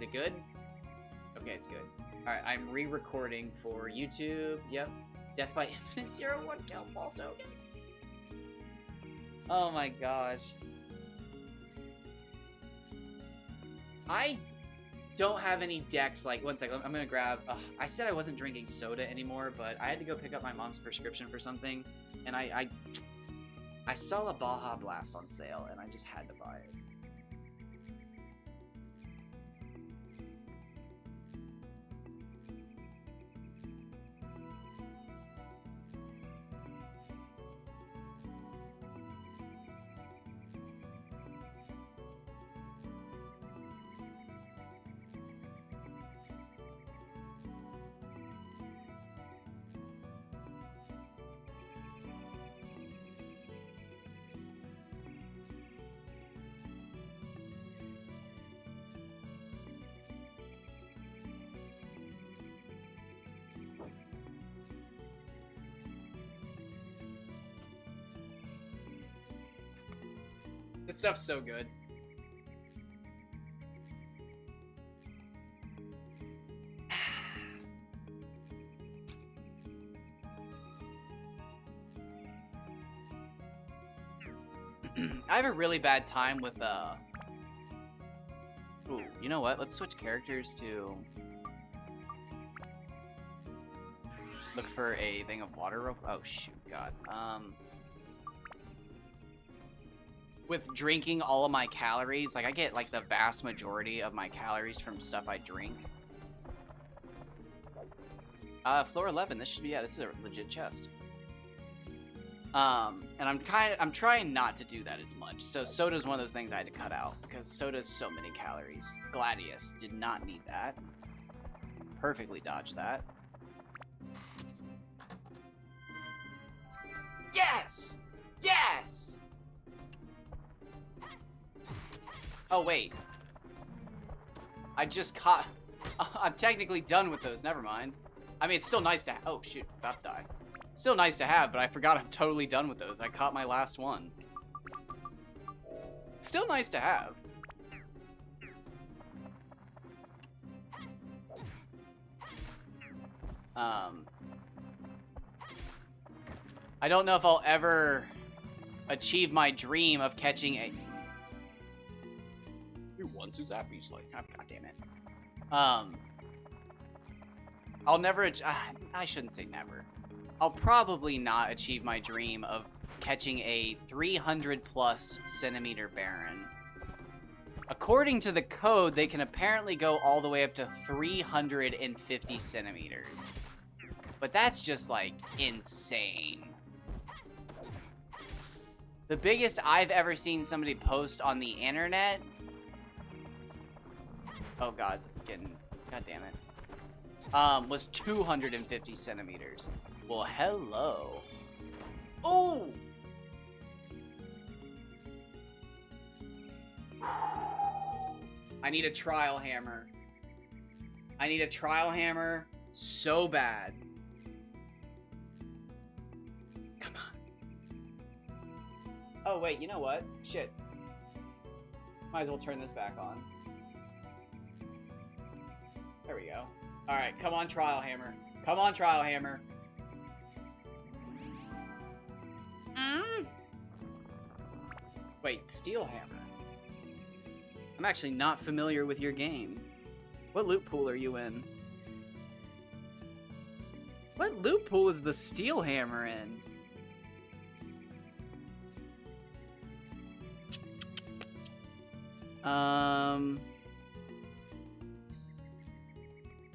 Is it good? Okay, it's good. Alright, I'm re-recording for YouTube. Yep. Death by Infinite 01 kill ball tokens. Oh my gosh. I don't have any decks, like, one second, I'm gonna grab, I said I wasn't drinking soda anymore, but I had to go pick up my mom's prescription for something, and I saw a Baja Blast on sale, and I just had to buy it. This stuff's so good. I have a really bad time with, Ooh, you know what? Let's switch characters to... Look for a thing of water. Oh, shoot, God. With drinking all of my calories, like, I get, like, the vast majority of my calories from stuff I drink. Floor 11, this should be, yeah, this is a legit chest. And I'm trying not to do that as much. So soda's one of those things I had to cut out, because soda's so many calories. Gladius did not need that. Perfectly dodged that. Yes! Yes! Oh, wait. I just caught... I'm technically done with those. Never mind. I mean, it's still nice to... Oh, shoot. About to die. Still nice to have, but I forgot I'm totally done with those. I caught my last one. Still nice to have. I don't know if I'll ever achieve my dream of catching a... Who wants his Zappies? Like, God damn it. I'll never... I shouldn't say never. I'll probably not achieve my dream of catching a 300+ centimeter Baron. According to the code, they can apparently go all the way up to 350 centimeters. But that's just, like, insane. The biggest I've ever seen somebody post on the internet... Oh, God, it's getting... God damn it. Was 250 centimeters. Well, hello. Oh! I need a trial hammer. I need a trial hammer so bad. Come on. Oh, wait, you know what? Shit. Might as well turn this back on. There we go. Alright, come on, trial hammer. Come on, trial hammer. Wait, steel hammer. I'm actually not familiar with your game. What loot pool are you in? What loot pool is the steel hammer in?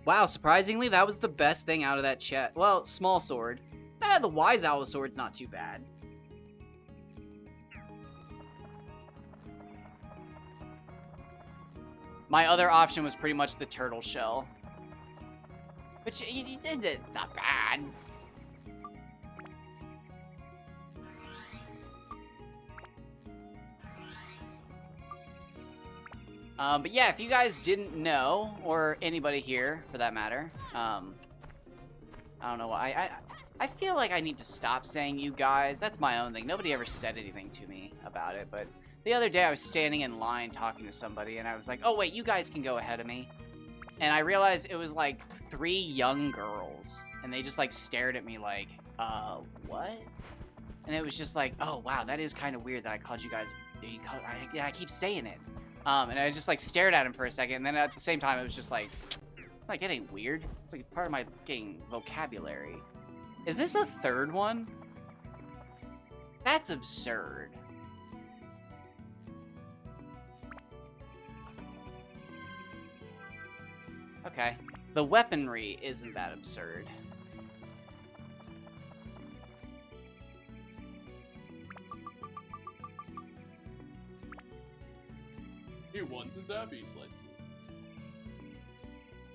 Wow, surprisingly, that was the best thing out of that chest. Well, small sword. The Wise Owl sword's not too bad. My other option was pretty much the turtle shell. Which, it's not bad. But yeah, if you guys didn't know, or anybody here for that matter, I don't know why. I feel like I need to stop saying you guys. That's my own thing. Nobody ever said anything to me about it, but The other day I was standing in line talking to somebody, and I was like, oh wait, you guys can go ahead of me. And I realized it was like 3 young girls, and they just like stared at me like, what? And it was just like, oh wow, that is kind of weird that I called you guys, I keep saying it. And I just like stared at him for a second, and then at the same time it was just like, it's like getting weird. It's like part of my fucking vocabulary. Is this a third one? That's absurd. Okay. The weaponry isn't that absurd. He wants his Abby's lightsaber.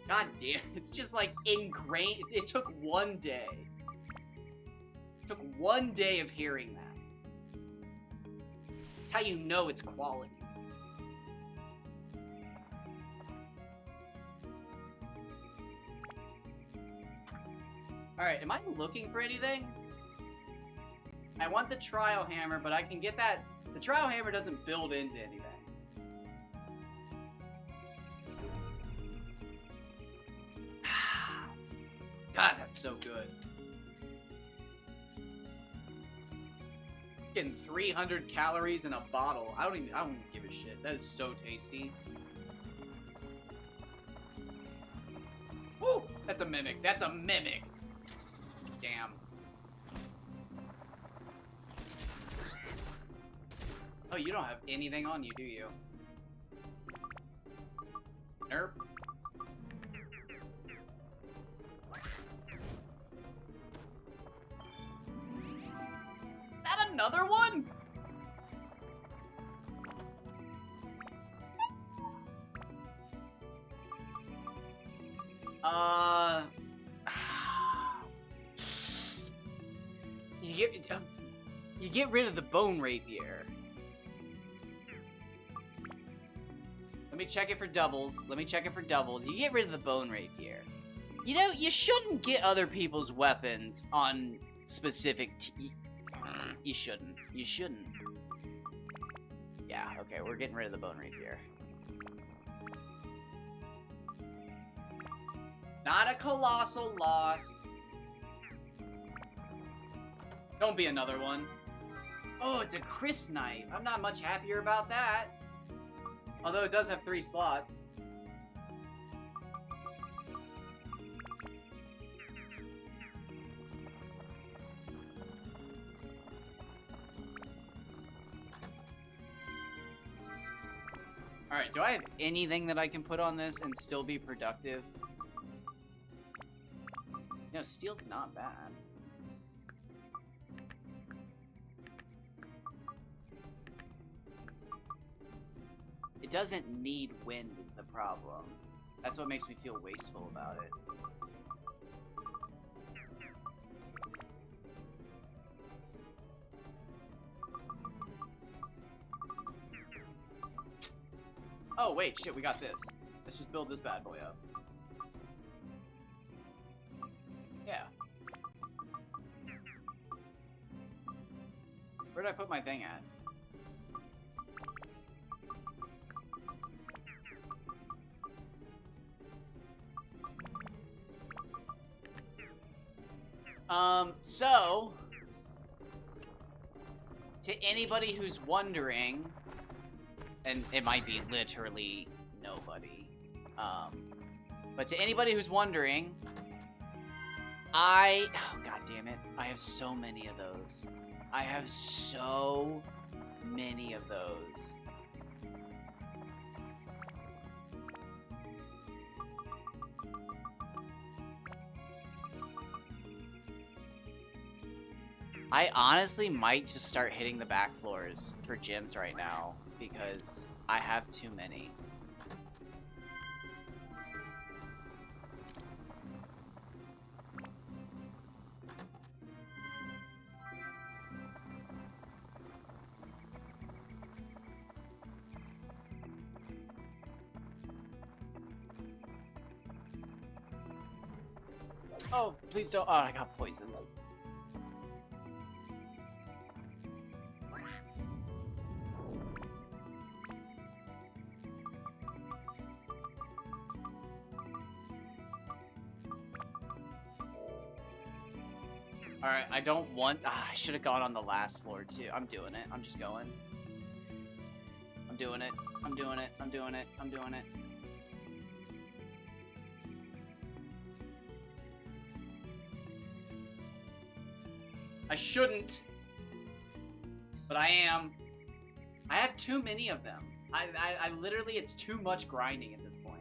God damn, it's just like ingrained. It took 1 day. It took 1 day of hearing that. That's how you know it's quality. Alright, am I looking for anything? I want the trial hammer, but I can get that. The trial hammer doesn't build into anything. God, that's so good. Getting 300 calories in a bottle. I don't even give a shit. That is so tasty. Woo! That's a mimic. That's a mimic. Damn. Oh, you don't have anything on you, do you? Nerp. That another one? You get rid of the bone rapier. Let me check it for doubles. You get rid of the bone rapier. You know, you shouldn't get other people's weapons on specific you shouldn't. Yeah, okay, we're getting rid of the bone rapier. Not a colossal loss. Don't be another one. Oh, it's a Chris knife. I'm not much happier about that. Although it does have 3 slots. Alright, do I have anything that I can put on this and still be productive? No, steel's not bad. It doesn't need wind is the problem. That's what makes me feel wasteful about it. Oh wait, shit, we got this. Let's just build this bad boy up. Yeah. Where did I put my thing at? So, to anybody who's wondering, and it might be literally nobody, but to anybody who's wondering, oh god damn it, I have so many of those. I honestly might just start hitting the back floors for gyms right now, because I have too many. Oh, please don't. Oh, I got poisoned. Alright, I don't want... I should have gone on the last floor, too. I'm doing it. I'm just going. I'm doing it. I'm doing it. I'm doing it. I'm doing it. I shouldn't. But I am. I have too many of them. I literally, it's too much grinding at this point.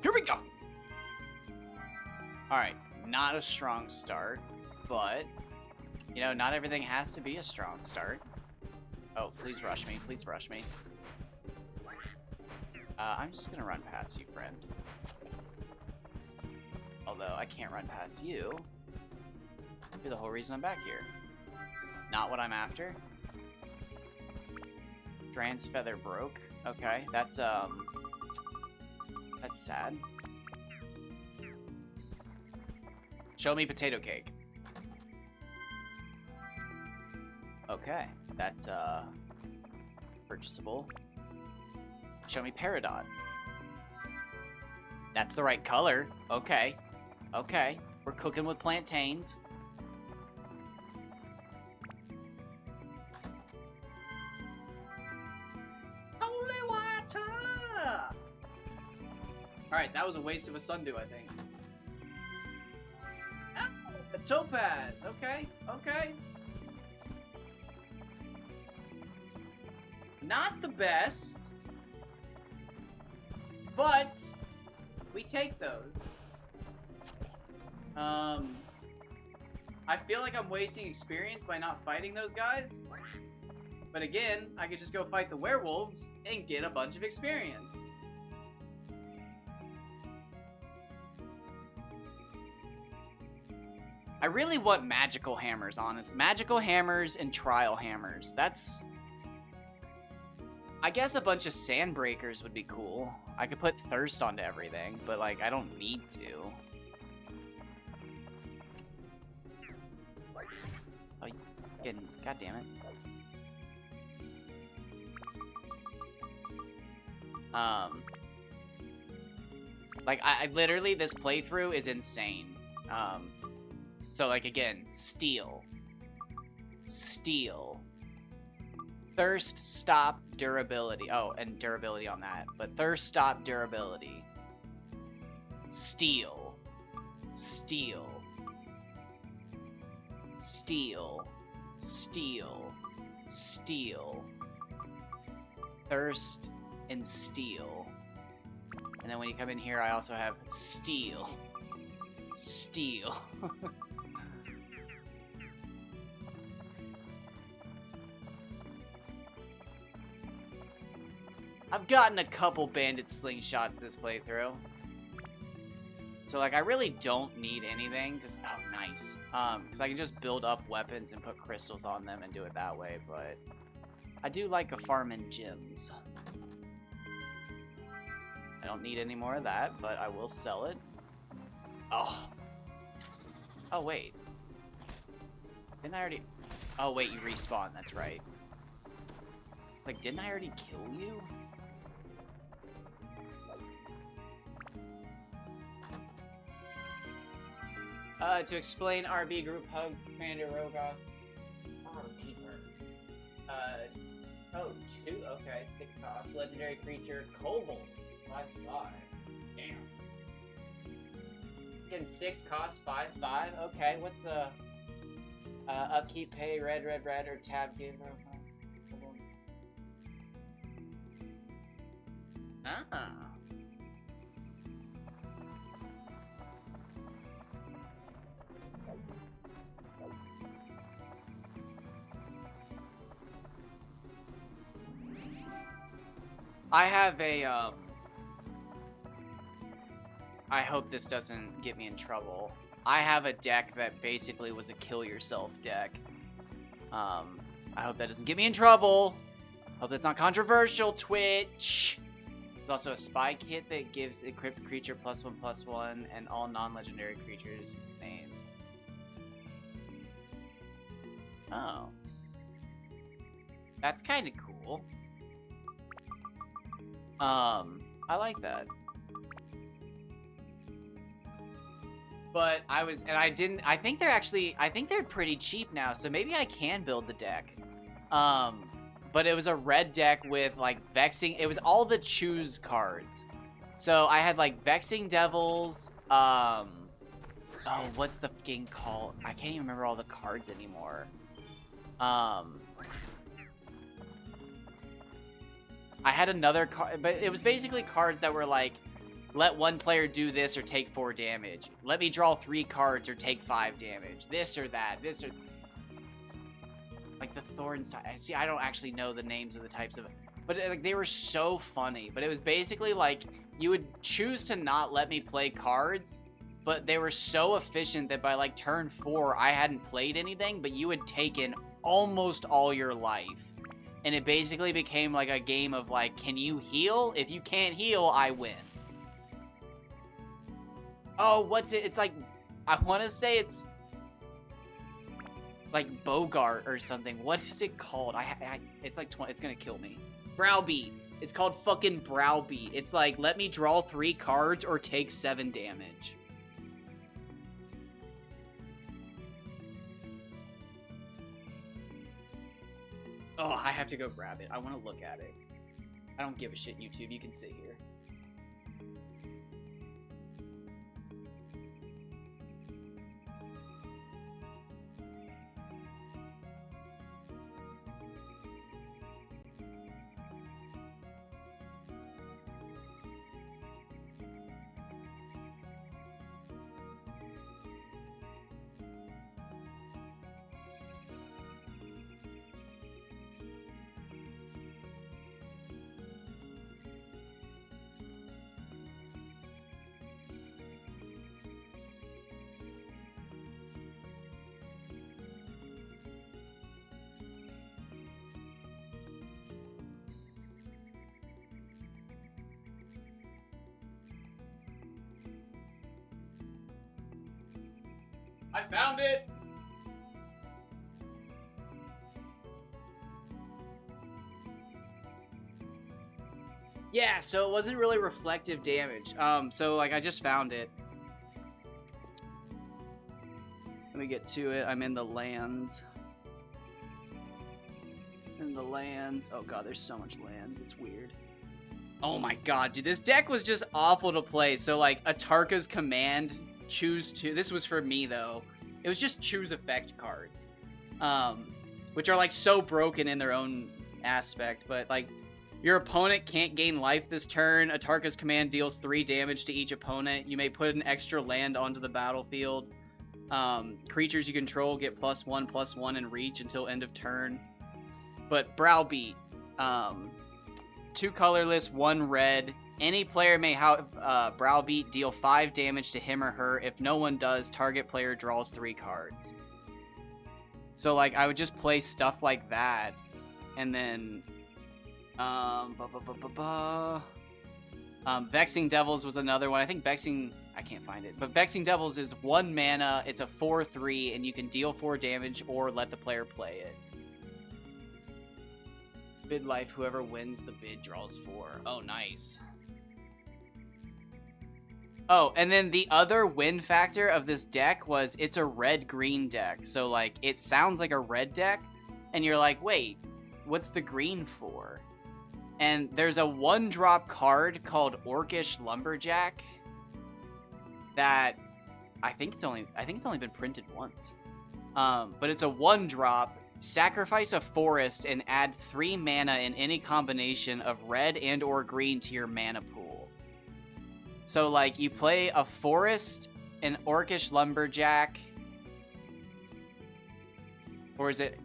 Here we go. Alright, not a strong start, but, you know, not everything has to be a strong start. Oh, please rush me. Please rush me. I'm just gonna run past you, friend. Although, I can't run past you. You're the whole reason I'm back here. Not what I'm after. Strand's feather broke. Okay, that's sad. Show me potato cake. Okay, that's, purchasable. Show me Peridot. That's the right color. Okay. Okay. We're cooking with plantains. Holy water! Alright, that was a waste of a sundew, I think. Oh, a topaz! Okay, okay. Not the best. But we take those. I feel like I'm wasting experience by not fighting those guys. But again, I could just go fight the werewolves and get a bunch of experience. I really want magical hammers, honest. Magical hammers and trial hammers. That's... I guess a bunch of sand breakers would be cool. I could put thirst onto everything, but like I don't need to. Oh, you kidding? God damn it. Like I literally, this playthrough is insane. So like again, steel. Thirst, stop, durability. Oh, and durability on that. But thirst, stop, durability. Steel. Steel. Steel. Steel. Steel. Thirst and steel. And then when you come in here, I also have steel. Steel. I've gotten a couple bandit slingshots this playthrough. So, like, I really don't need anything, because, oh, nice. Because I can just build up weapons and put crystals on them and do it that way, but I do like a farm in gems. I don't need any more of that, but I will sell it. Oh. Oh, wait. Didn't I already... Oh, wait, you respawn, that's right. Like, didn't I already kill you? To explain RB group hug, Commander Rogoth. Oh, deeper. Oh, 2, okay. 6 cost. Legendary creature, Kobold. 5/5. Damn. Getting 6 cost, 5/5. Okay, what's the upkeep, pay, red, or tab game? Ah. I have a, I hope this doesn't get me in trouble. I have a deck that basically was a kill yourself deck. I hope that doesn't get me in trouble. Hope that's not controversial, Twitch. There's also a spy kit that gives the equipped creature +1/+1 and all non-legendary creatures names. Oh. That's kind of cool. I like that. But I think they're pretty cheap now, so maybe I can build the deck. But it was a red deck with, like, Vexing, it was all the choose cards. So I had, like, Vexing Devils, oh, what's the fucking called? I can't even remember all the cards anymore. I had another card, but it was basically cards that were like, let one player do this or take 4 damage. Let me draw 3 cards or take 5 damage. This or that. This or... Like the Thorn side. See, I don't actually know the names of the types of... But like, they were so funny. But it was basically like, you would choose to not let me play cards, but they were so efficient that by like turn 4, I hadn't played anything, but you had taken almost all your life. And it basically became like a game of like, can you heal? If you can't heal, I win. Oh, what's it? It's like, I want to say it's like Bogart or something. What is it called? It's like 20, it's gonna kill me. Browbeat. It's called fucking Browbeat. It's like, let me draw 3 cards or take 7 damage. Oh, I have to go grab it. I want to look at it. I don't give a shit, YouTube. You can sit here. I found it! Yeah, so it wasn't really reflective damage. So like I just found it. Let me get to it. I'm in the lands. In the lands. Oh god, there's so much land. It's weird. Oh my god, dude, this deck was just awful to play. So like Atarka's Command, choose to... This was for me though. It was just choose effect cards. Which are like so broken in their own aspect, but like your opponent can't gain life this turn. Atarka's Command deals 3 damage to each opponent. You may put an extra land onto the battlefield. Creatures you control get +1/+1 in reach until end of turn. But Browbeat, 2 colorless, 1 red. Any player may have Browbeat deal 5 damage to him or her. If no one does, target player draws 3 cards. So like I would just play stuff like that, and then Vexing Devils was another one. I think I can't find it, but Vexing Devils is 1 mana. It's a 4/3, and you can deal 4 damage or let the player play it. Bid life, whoever wins the bid draws 4. Oh, nice. Oh, and then the other win factor of this deck was it's a red-green deck. So, like, it sounds like a red deck, and you're like, wait, what's the green for? And there's a 1-drop card called Orcish Lumberjack that I think it's only been printed once. But it's a 1-drop. Sacrifice a forest and add 3 mana in any combination of red and or green to your mana pool. So, like, you play a forest, an Orcish Lumberjack, or is it...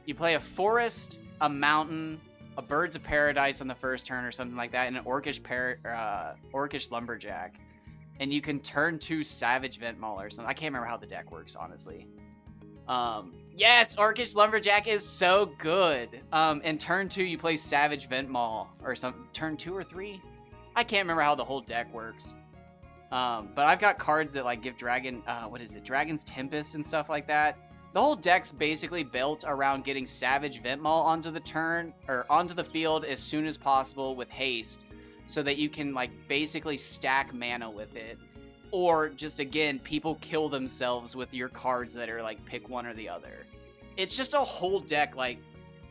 You play a forest, a mountain, a Birds of Paradise on the first turn or something like that, and an Orcish Lumberjack. And you can turn 2 Savage Ventmaul or something. I can't remember how the deck works, honestly. Yes, Orcish Lumberjack is so good. And turn 2, you play Savage Ventmaul or some turn 2 or 3. I can't remember how the whole deck works. But I've got cards that like give Dragon's Tempest and stuff like that. The whole deck's basically built around getting Savage Ventmaul onto the field as soon as possible with haste, so that you can like basically stack mana with it. Or just again, people kill themselves with your cards that are like pick one or the other. It's just a whole deck like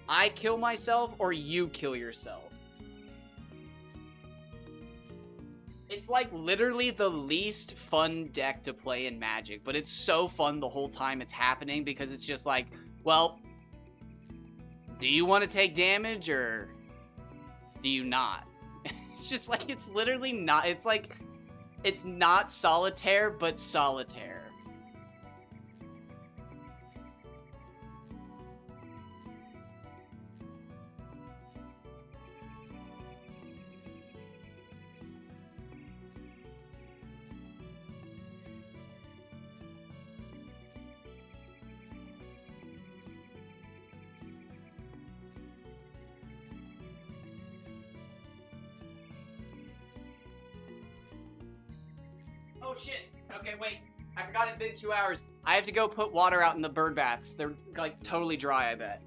I kill myself or you kill yourself. It's like literally the least fun deck to play in Magic, but it's so fun the whole time it's happening because it's just like, well, do you want to take damage or do you not? It's just like, it's literally not, it's like, it's not solitaire, but solitaire. Oh shit. Okay, wait. I forgot it's been 2 hours. I have to go put water out in the bird baths. They're like totally dry, I bet.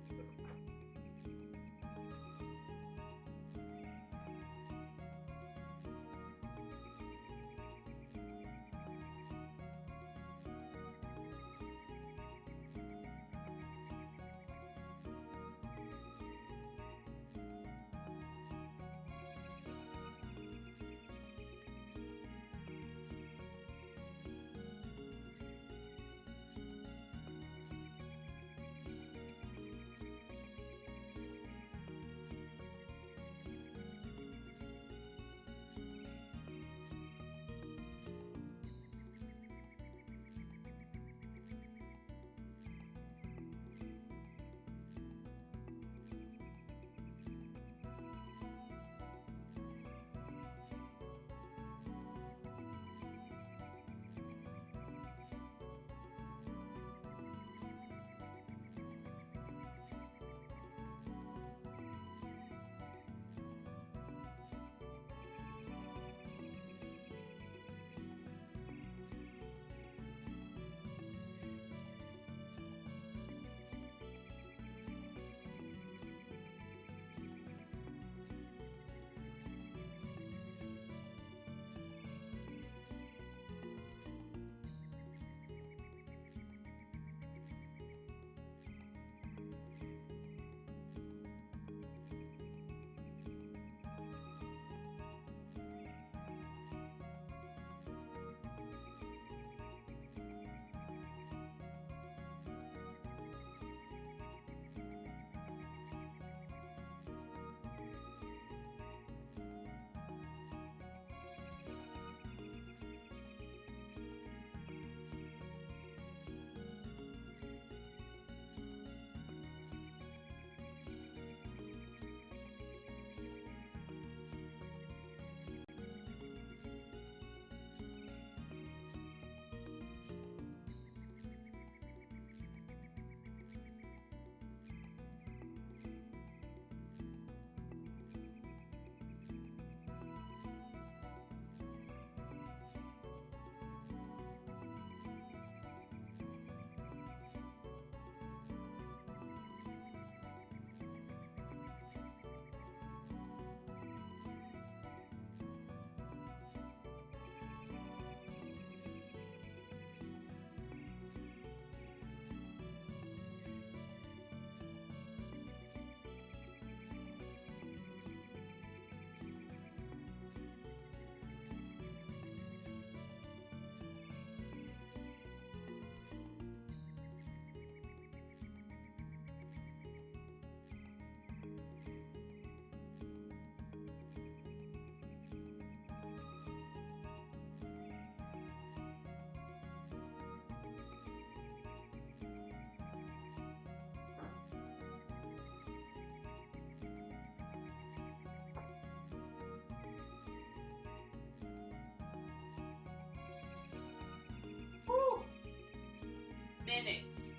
Minutes.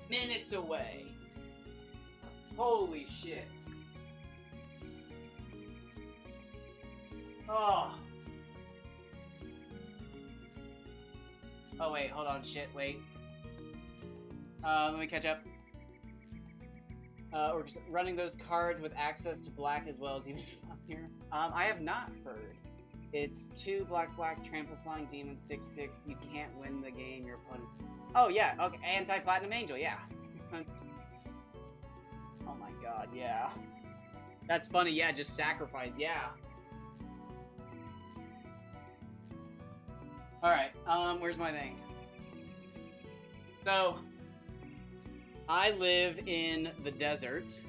Minutes away. Holy shit. Oh. Oh wait, hold on, shit, wait. Let me catch up. Or just running those cards with access to black as well as even here. I have not heard. It's 2 black, trample flying demon, 6/6. You can't win the game. Your opponent. Oh yeah, okay. Anti-platinum angel, yeah. Oh my god, yeah. That's funny, yeah. Just sacrifice, yeah. All right. Where's my thing? So, I live in the desert.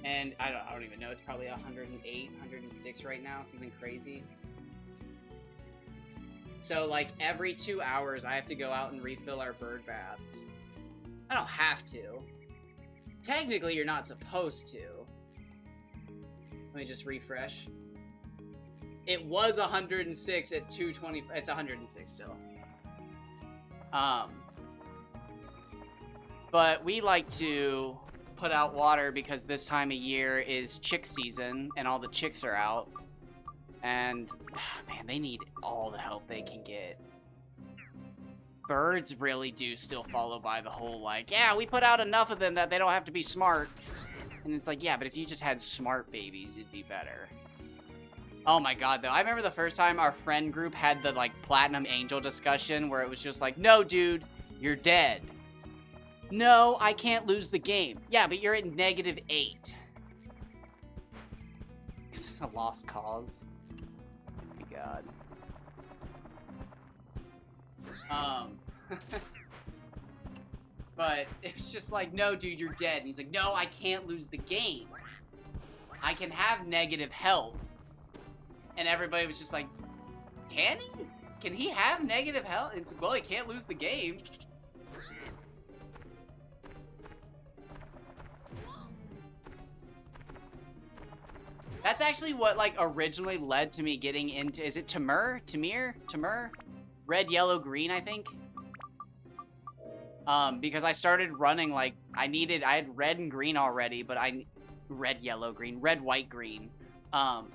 And I don't even know, it's probably 108, 106 right now, something crazy. So, like, every 2 hours, I have to go out and refill our bird baths. I don't have to. Technically, you're not supposed to. Let me just refresh. It was 106 at 220. It's 106 still. But we like to put out water because this time of year is chick season and all the chicks are out. And, man, they need all the help they can get. Birds really do still follow by the whole, like, yeah, we put out enough of them that they don't have to be smart. And it's like, yeah, but if you just had smart babies, it'd be better. Oh my god, though. I remember the first time our friend group had the, like, Platinum Angel discussion where it was just like, no, dude, you're dead. No, I can't lose the game. Yeah, but you're at -8. Because it's a lost cause. Oh my god. But it's just like, no, dude, you're dead. And he's like, no, I can't lose the game. I can have negative health. And everybody was just like, can he? Can he have negative health? And it's like, well, he can't lose the game. That's actually what, like, originally led to me getting into... Is it Tamir? Red, yellow, green, I think? Because I started running, like... I had red and green already, but red, yellow, green. Red, white, green.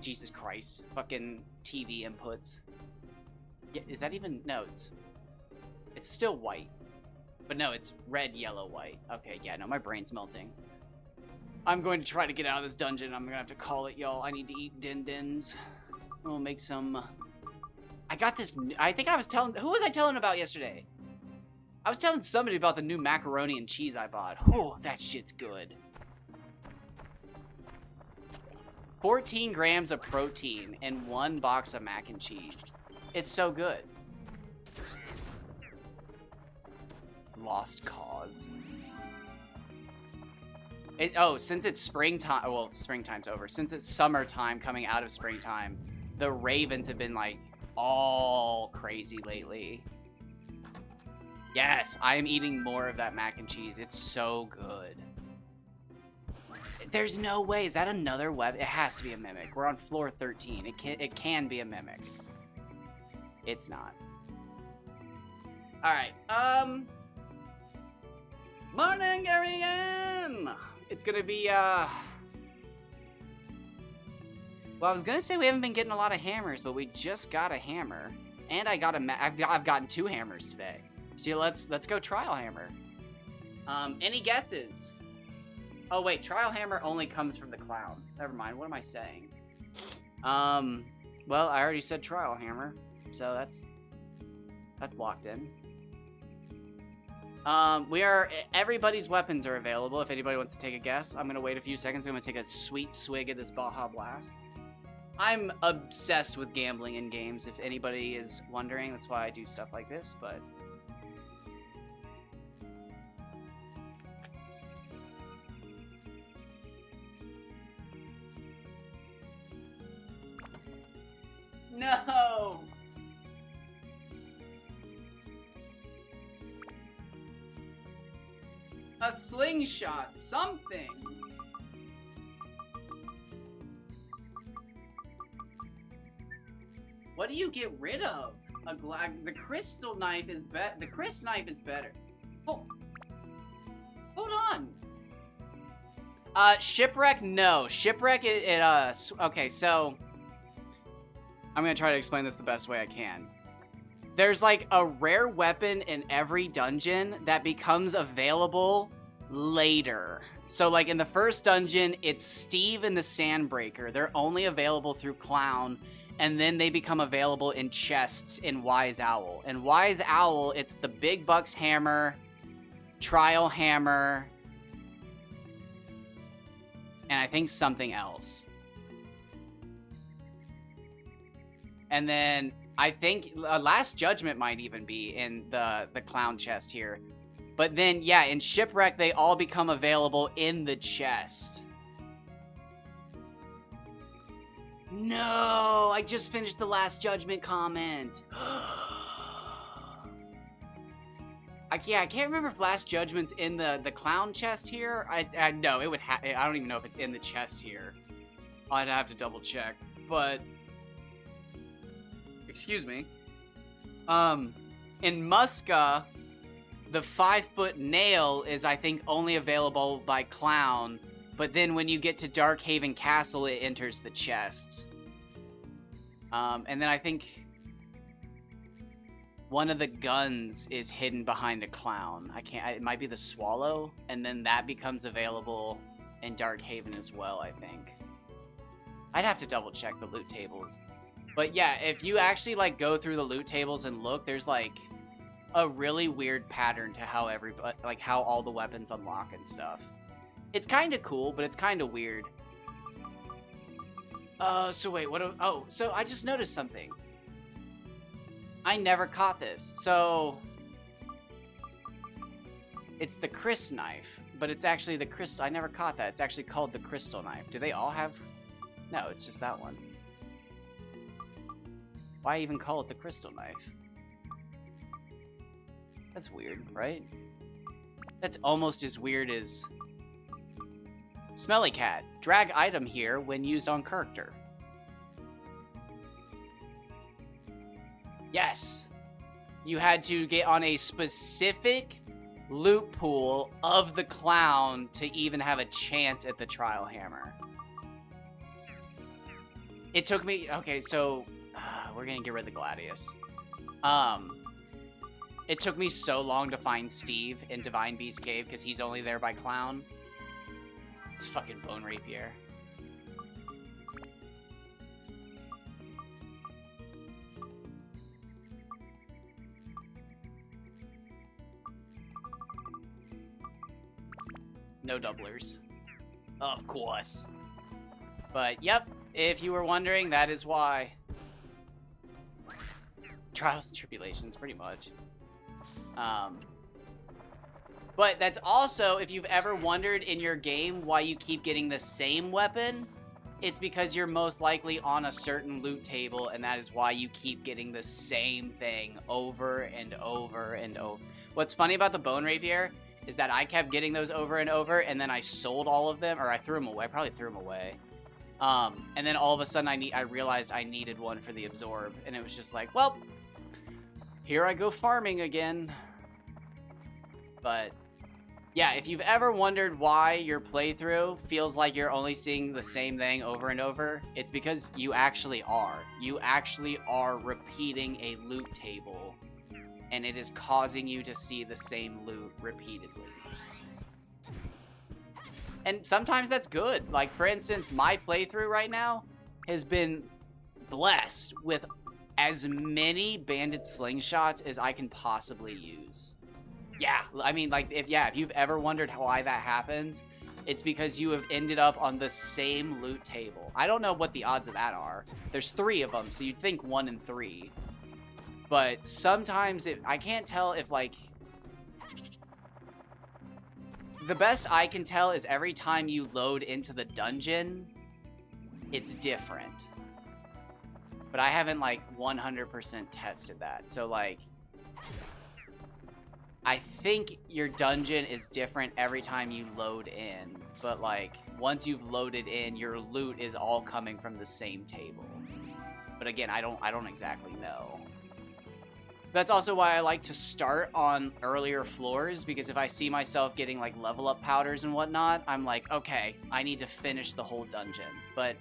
Jesus Christ. Fucking TV inputs. Yeah, is that even... No, it's still white. But no, it's red, yellow, white. Okay, yeah, no, my brain's melting. I'm going to try to get out of this dungeon. I'm gonna have to call it, y'all. I need to eat din-dins. We'll make some... I got this... I think I was telling... Who was I telling about yesterday? I was telling somebody about the new macaroni and cheese I bought. Oh, that shit's good. 14 grams of protein in 1 box of mac and cheese. It's so good. Lost cause. Since it's springtime, well, springtime's over. Since it's summertime coming out of springtime, the ravens have been, like, all crazy lately. Yes, I am eating more of that mac and cheese. It's so good. There's no way. Is that another web? It has to be a mimic. We're on floor 13. It can be a mimic. It's not. All right. Morning, Ariane! It's gonna be, well, I was gonna say we haven't been getting a lot of hammers, but we just got a hammer. And I got I've gotten 2 hammers today. So let's go trial hammer. Any guesses? Oh, wait, trial hammer only comes from the clown. Never mind, what am I saying? Well, I already said trial hammer, so that's locked in. Everybody's weapons are available if anybody wants to take a guess. I'm gonna wait a few seconds. I'm gonna take a sweet swig of this Baja Blast. I'm obsessed with gambling in games, if anybody is wondering. That's why I do stuff like this, but... No! A slingshot, something. What do you get rid of? The crystal knife is the Chris knife is better. Oh, hold on. Shipwreck, no. Shipwreck, okay, so I'm gonna try to explain this the best way I can. there's like a rare weapon in every dungeon that becomes available later. So like in the first dungeon, it's Steve and the Sandbreaker. They're only available through Clown, and then they become available in chests in Wise Owl. And Wise Owl, it's the Big Bucks Hammer, Trial Hammer, and I think something else. And then I think Last Judgment might even be in the Clown chest here. But then, yeah, in Shipwreck, they all become available in the chest. No, I just finished the Last Judgment comment. I can't remember if Last Judgment's in the Clown chest here. No, it would I don't even know if it's in the chest here. I'd have to double check. But excuse me. In Muska, the 5-foot nail is, I think, only available by Clown, but then when you get to Darkhaven Castle, it enters the chests. And then I think one of the guns is hidden behind a Clown. It might be the Swallow, and then that becomes available in Darkhaven as well, I think. I'd have to double check the loot tables. But yeah, if you actually like go through the loot tables and look, there's like a really weird pattern to how how all the weapons unlock and stuff. It's kind of cool, but it's kind of weird. So wait, so I just noticed something. I never caught this. So it's the Chris knife, but it's actually the crystal. I never caught that. It's actually called the crystal knife. Do they all have? No, it's just that one. Why even call it the crystal knife? That's weird, right? That's almost as weird as Smelly Cat. Drag item here when used on character. Yes. You had to get on a specific loot pool of the Clown to even have a chance at the Trial Hammer. It took me... Okay, so... we're gonna get rid of the Gladius. It took me so long to find Steve in Divine Beast Cave because he's only there by Clown. It's fucking Bone Rapier. No doublers. Of course. But, yep, if you were wondering, that is why. Trials and Tribulations, pretty much. But that's also, if you've ever wondered in your game why you keep getting the same weapon, it's because you're most likely on a certain loot table, and that is why you keep getting the same thing over and over and over. What's funny about the Bone Rapier is that I kept getting those over and over, and then I sold all of them, or I threw them away. I probably threw them away. And then all of a sudden I realized I needed one for the Absorb, and it was just like, well, here I go farming again. But yeah, if you've ever wondered why your playthrough feels like you're only seeing the same thing over and over, it's because you actually are. You actually are repeating a loot table, and it is causing you to see the same loot repeatedly. And sometimes that's good. Like, for instance, my playthrough right now has been blessed with as many banded slingshots as I can possibly use. Yeah, I mean, like, if you've ever wondered why that happens, it's because you have ended up on the same loot table. I don't know what the odds of that are. There's 3 of them, so you'd think 1 in 3. But sometimes I can't tell if, like... The best I can tell is every time you load into the dungeon, it's different. But I haven't, like, 100% tested that. So, like... I think your dungeon is different every time you load in, but like once you've loaded in, your loot is all coming from the same table. But again, I don't exactly know. That's also why I like to start on earlier floors, because if I see myself getting like level up powders and whatnot, I'm like, okay, I need to finish the whole dungeon. But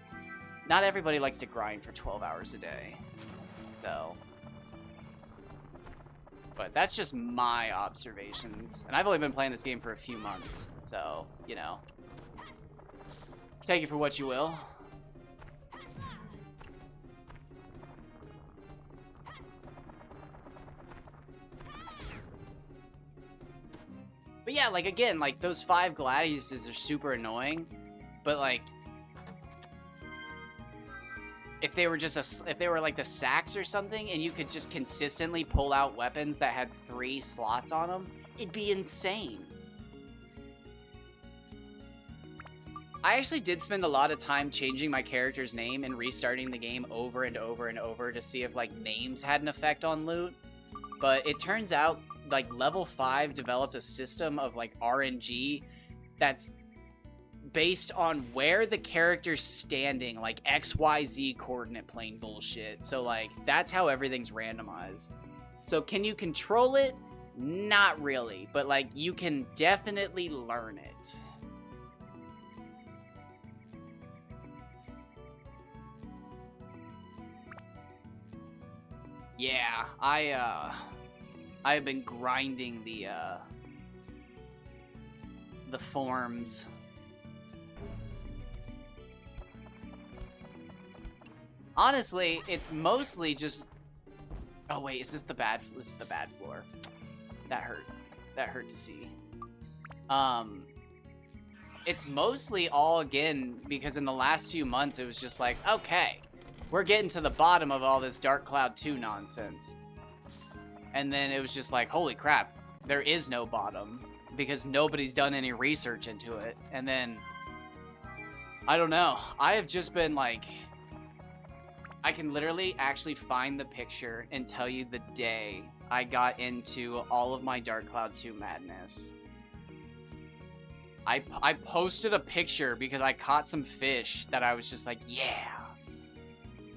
not everybody likes to grind for 12 hours a day. So But that's just my observations. And I've only been playing this game for a few months. So, you know. Take it for what you will. But yeah, like, again, like, those 5 Gladiuses are super annoying. But, like, if they were just if they were like the sacks or something, and you could just consistently pull out weapons that had 3 slots on them, it'd be insane. I actually did spend a lot of time changing my character's name and restarting the game over and over and over to see if, like, names had an effect on loot. But it turns out, like, level 5 developed a system of, like, RNG that's based on where the character's standing, like XYZ coordinate plane bullshit. So, like, that's how everything's randomized. So can you control it? Not really, but, like, you can definitely learn it. Yeah, I have been grinding the forms. Honestly, it's mostly just... Oh wait, is this the bad? This is the bad floor. That hurt. That hurt to see. It's mostly all, again, because in the last few months it was just like, okay, we're getting to the bottom of all this Dark Cloud 2 nonsense. And then it was just like, holy crap, there is no bottom because nobody's done any research into it. And then, I don't know. I have just been like... I can literally actually find the picture and tell you the day I got into all of my Dark Cloud 2 madness. I posted a picture because I caught some fish that I was just like, yeah,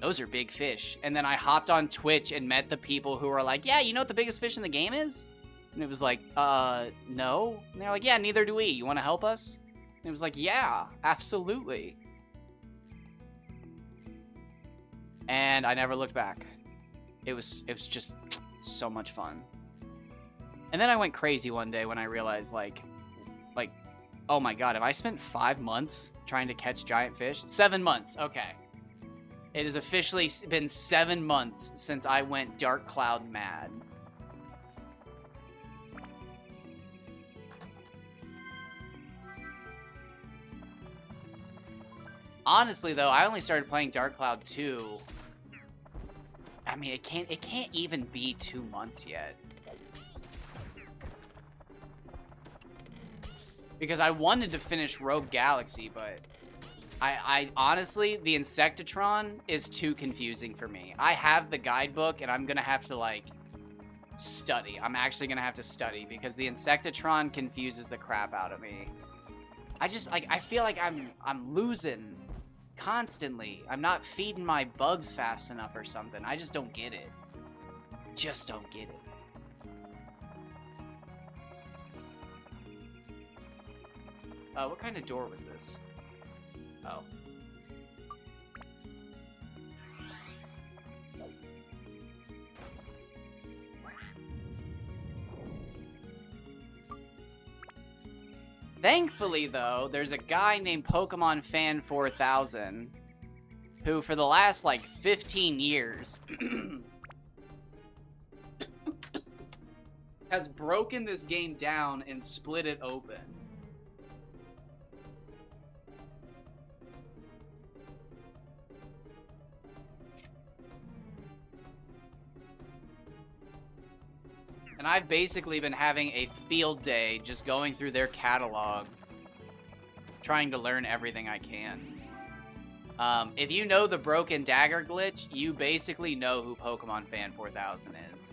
those are big fish. And then I hopped on Twitch and met the people who were like, yeah, you know what the biggest fish in the game is? And it was like, no. And they're like, yeah, neither do we. You want to help us? And it was like, yeah, absolutely. And I never looked back. It was just so much fun. And then I went crazy one day when I realized, like, oh my god, have I spent 5 months trying to catch giant fish? 7 months, okay. It has officially been 7 months since I went Dark Cloud mad. Honestly, though, I only started playing Dark Cloud 2. I mean, it can't even be 2 months yet. Because I wanted to finish Rogue Galaxy, but I honestly, the Insectatron is too confusing for me. I have the guidebook, and I'm gonna have to, like, study. I'm actually gonna have to study, because the Insectatron confuses the crap out of me. I just, like, I feel like I'm losing constantly. I'm not feeding my bugs fast enough or something. I just don't get it. Just don't get it. What kind of door was this? Oh. Thankfully, though, there's a guy named Pokemon Fan 4000 who, for the last, like, 15 years, has broken this game down and split it open. And I've basically been having a field day just going through their catalog, trying to learn everything I can. If you know the broken dagger glitch, you basically know who Pokemon Fan 4000 is.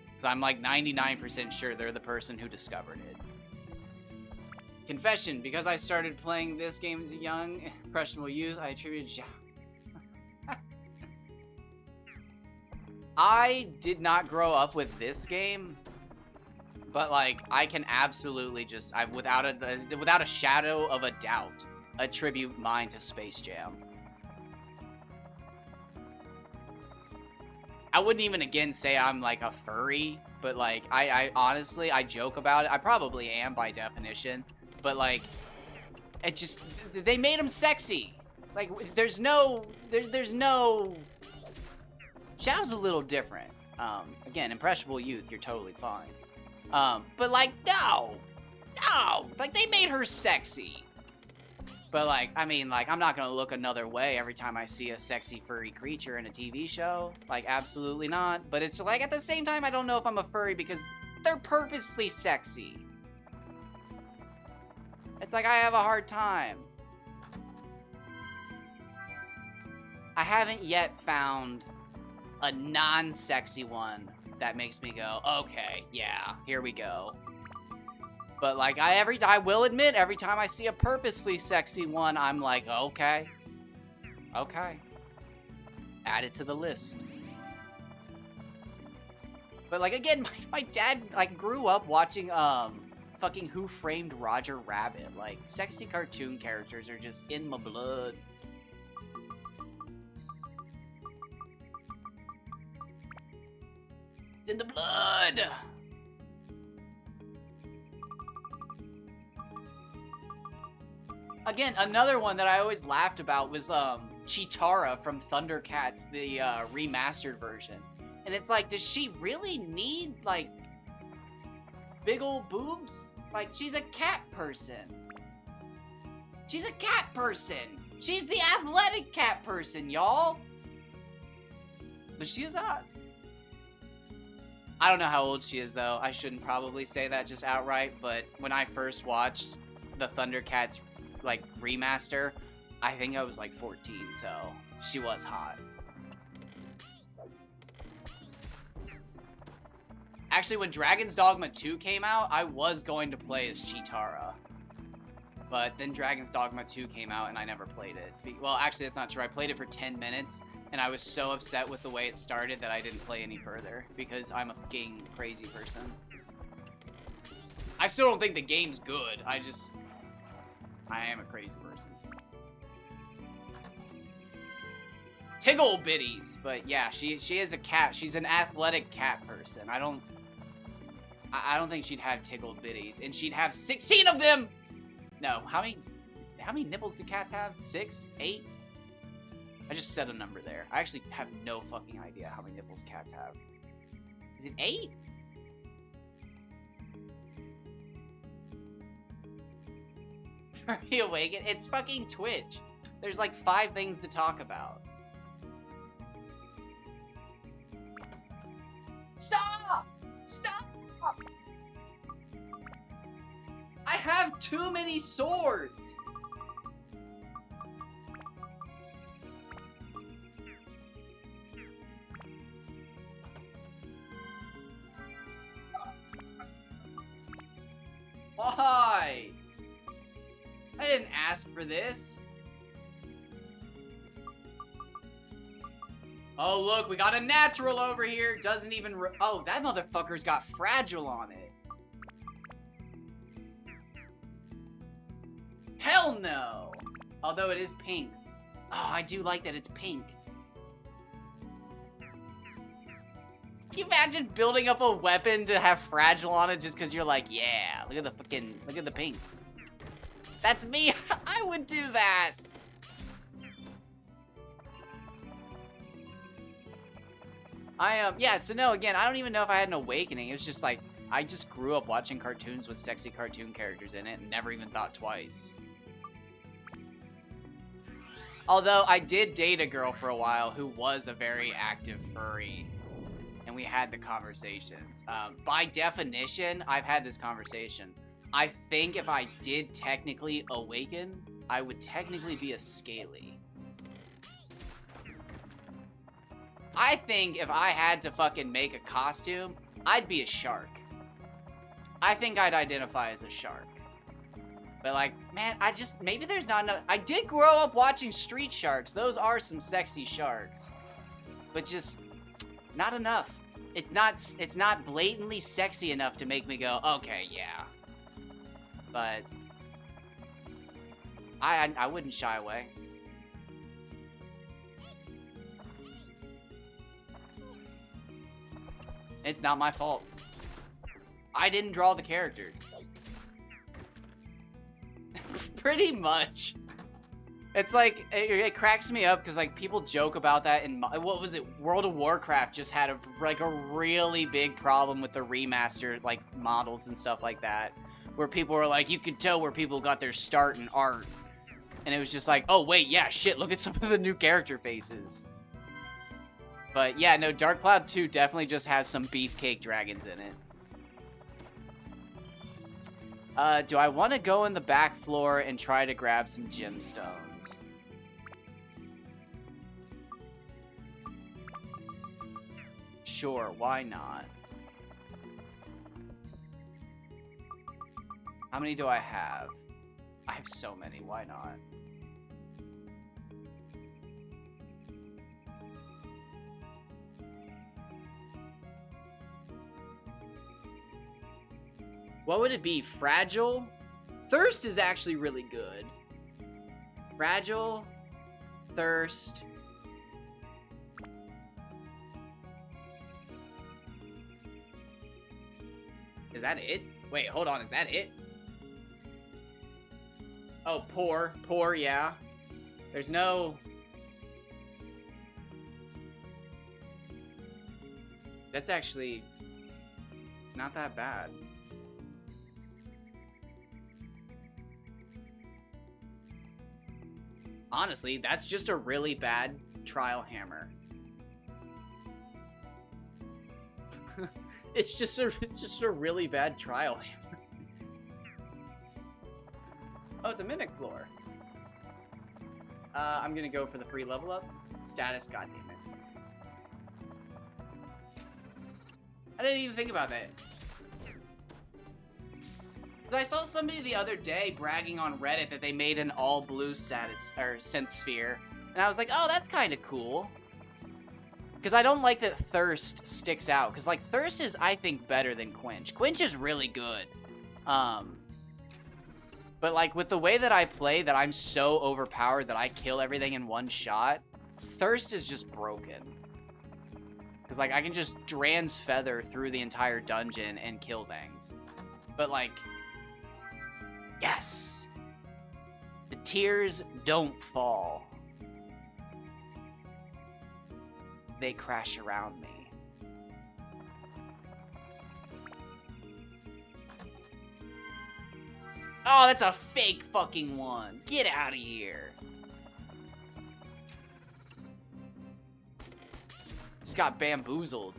Because I'm like 99% sure they're the person who discovered it. Confession, because I started playing this game as a young, impressionable youth, I attributed... I did not grow up with this game, but, like, I can absolutely just, without a shadow of a doubt, attribute mine to Space Jam. I wouldn't even, again, say I'm, like, a furry, but like, I honestly, I joke about it. I probably am by definition, but like, it just, they made him sexy. Like, there's no, Xiao's a little different. Again, impressionable youth, you're totally fine. But like, no, like they made her sexy. But like, I mean, like, I'm not gonna look another way every time I see a sexy furry creature in a TV show. Like, absolutely not. But it's like, at the same time, I don't know if I'm a furry because they're purposely sexy. It's like, I have a hard time. I haven't yet found a non-sexy one that makes me go, okay, yeah, here we go. But like, I will admit, every time I see a purposely sexy one, I'm like, okay. Add it to the list. But like, again, my dad, like, grew up watching, fucking Who Framed Roger Rabbit. Like, sexy cartoon characters are just in my blood. It's in the blood! Again, another one that I always laughed about was Cheetara from Thundercats, the remastered version. And it's like, does she really need, like, big old boobs? Like, she's a cat person. She's a cat person. She's the athletic cat person, y'all. But she is hot. I don't know how old she is, though. I shouldn't probably say that just outright, but when I first watched the Thundercats like remaster, I think I was like 14, so she was hot. Actually, when Dragon's Dogma 2 came out, I was going to play as Cheetara. But then Dragon's Dogma 2 came out and I never played it. Well, actually, that's not true. I played it for 10 minutes and I was so upset with the way it started that I didn't play any further because I'm a fucking crazy person. I still don't think the game's good. I am a crazy person. Tiggle bitties, but yeah, she is a cat. She's an athletic cat person. I don't think she'd have tiggle bitties, and she'd have 16 of them. No, how many nipples do cats have? 6, 8? I just said a number there. I actually have no fucking idea how many nipples cats have. Is it 8? Are you awake? It's fucking Twitch. There's like 5 things to talk about. Stop! Stop! I have too many swords! Why? I didn't ask for this. Oh, look, we got a natural over here. Doesn't even oh, that motherfucker's got fragile on it. Hell no! Although it is pink. Oh, I do like that it's pink. Can you imagine building up a weapon to have fragile on it just because you're like, yeah, look at the pink. That's me. I would do that. Yeah, so no, again, I don't even know if I had an awakening. It was just like, I just grew up watching cartoons with sexy cartoon characters in it and never even thought twice. Although, I did date a girl for a while who was a very active furry. And we had the conversations. By definition, I've had this conversation. I think if I did technically awaken, I would technically be a scaly. I think if I had to fucking make a costume, I'd be a shark. I think I'd identify as a shark. But like, man, maybe there's not enough. I did grow up watching Street Sharks. Those are some sexy sharks. But just, not enough. It's not blatantly sexy enough to make me go, okay, yeah. But I wouldn't shy away. It's not my fault. I didn't draw the characters. Pretty much. It's like, it cracks me up because like people joke about that in, what was it, World of Warcraft just had a really big problem with the remastered like models and stuff like that, where people were like, you could tell where people got their start in art. And it was just like, oh wait, yeah, shit, look at some of the new character faces. But yeah, no, Dark Cloud 2 definitely just has some beefcake dragons in it. Do I want to go in the back floor and try to grab some gemstones? Sure, why not? How many do I have? I have so many, why not? What would it be? Fragile? Thirst is actually really good. Fragile, Thirst. Is that it? Wait, hold on, is that it? Oh, Poor. Poor, yeah. There's no... That's actually not that bad. Honestly, that's just a really bad trial hammer. it's just a really bad trial hammer. Oh, it's a mimic floor. I'm gonna go for the free level up. Status, goddammit. I didn't even think about that. I saw somebody the other day bragging on Reddit that they made an all blue status or synth sphere, and I was like, oh, that's kind of cool. Because I don't like that Thirst sticks out. Because like Thirst is, I think, better than Quench. Quench is really good. But like with the way that I play, that I'm so overpowered that I kill everything in one shot, Thirst is just broken. Because like I can just Dran's Feather through the entire dungeon and kill things. But like... Yes! The tears don't fall. They crash around me. Oh, that's a fake fucking one. Get out of here. Just got bamboozled.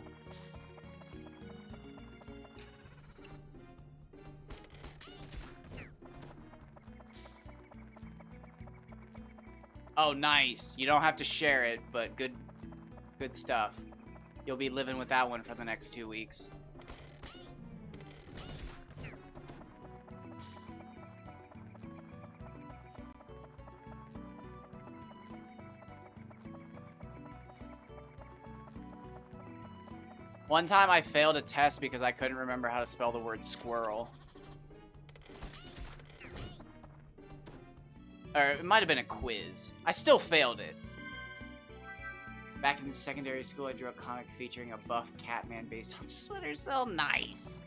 Oh, nice. You don't have to share it, but good stuff. You'll be living with that one for the next 2 weeks. One time I failed a test because I couldn't remember how to spell the word squirrel. Or it might have been a quiz. I still failed it. Back in secondary school, I drew a comic featuring a buff Catman based on Splinter Cell. Nice.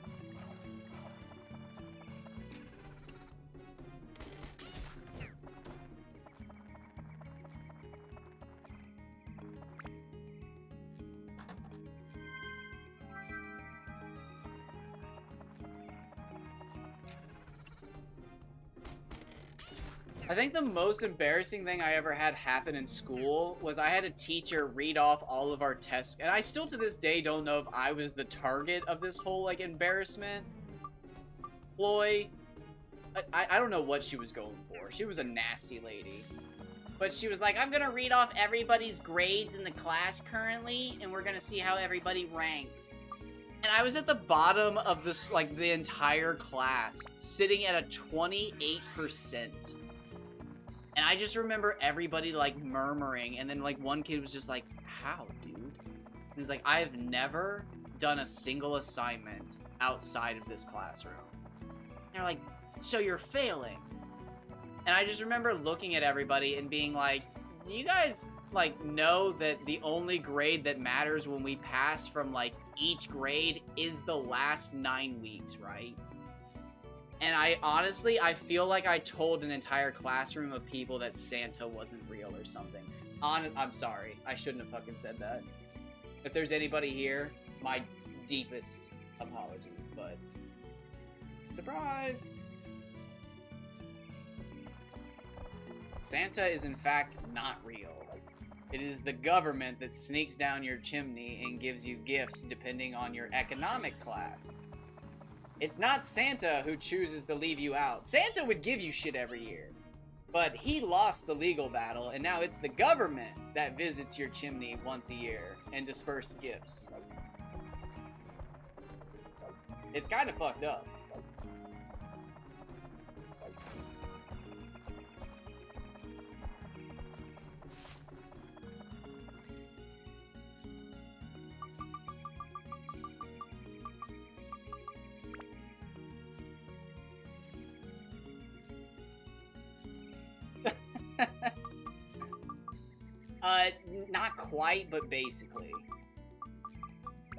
I think the most embarrassing thing I ever had happen in school was I had a teacher read off all of our tests, and I still to this day don't know if I was the target of this whole like embarrassment ploy. I don't know what she was going for. She was a nasty lady. But she was like, I'm gonna read off everybody's grades in the class currently, and we're gonna see how everybody ranks. And I was at the bottom of this, like, the entire class, sitting at a 28%. And I just remember everybody, like, murmuring, and then, like, one kid was just like, how, dude? And he was like, I've never done a single assignment outside of this classroom. And they're like, so you're failing. And I just remember looking at everybody and being like, you guys like, know that the only grade that matters when we pass from, like, each grade is the last 9 weeks, right? And I honestly, I feel like I told an entire classroom of people that Santa wasn't real or something. I'm sorry. I shouldn't have fucking said that. If there's anybody here, my deepest apologies, but... Surprise! Santa is in fact not real. It is the government that sneaks down your chimney and gives you gifts depending on your economic class. It's not Santa who chooses to leave you out. Santa would give you shit every year. But he lost the legal battle, and now it's the government that visits your chimney once a year and disperses gifts. It's kind of fucked up. Not quite, but basically.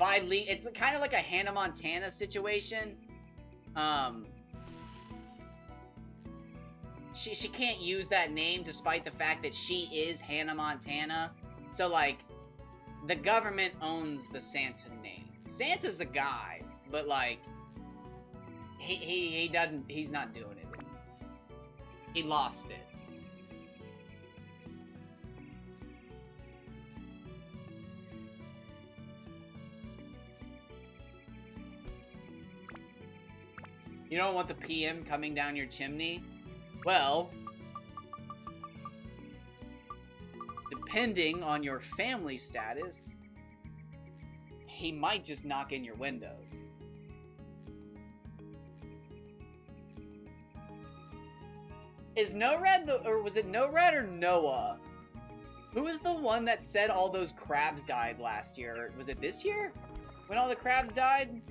It's kind of like a Hannah Montana situation. She can't use that name despite the fact that she is Hannah Montana. So, like, the government owns the Santa name. Santa's a guy, but, like, he's not doing it anymore. He lost it. You don't want the PM coming down your chimney? Well, depending on your family status, he might just knock in your windows. Is NORAD or was it NORAD or Noah? Who was the one that said all those crabs died last year? Was it this year? When all the crabs died?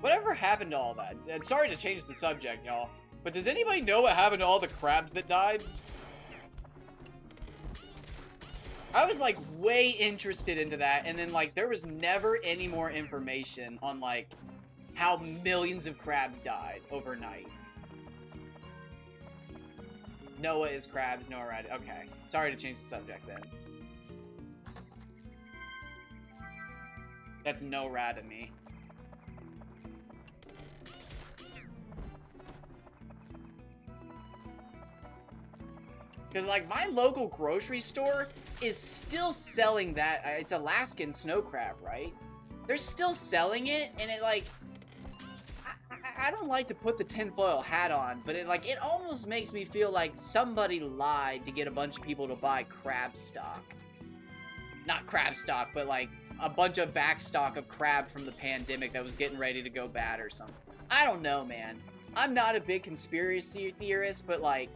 Whatever happened to all that? I'm sorry to change the subject, y'all. But does anybody know what happened to all the crabs that died? I was, like, way interested into that, and then, like, there was never any more information on, like, how millions of crabs died overnight. Noah is crabs, Noah Red. Okay. Sorry to change the subject, then. That's no rad of me. Because, like, my local grocery store is still selling that. It's Alaskan snow crab, right? They're still selling it, and it, like... I don't like to put the tinfoil hat on, but it, like, it almost makes me feel like somebody lied to get a bunch of people to buy crab stock. Not crab stock, but, like, a bunch of back stock of crab from the pandemic that was getting ready to go bad or something. I don't know, man. I'm not a big conspiracy theorist, but, like...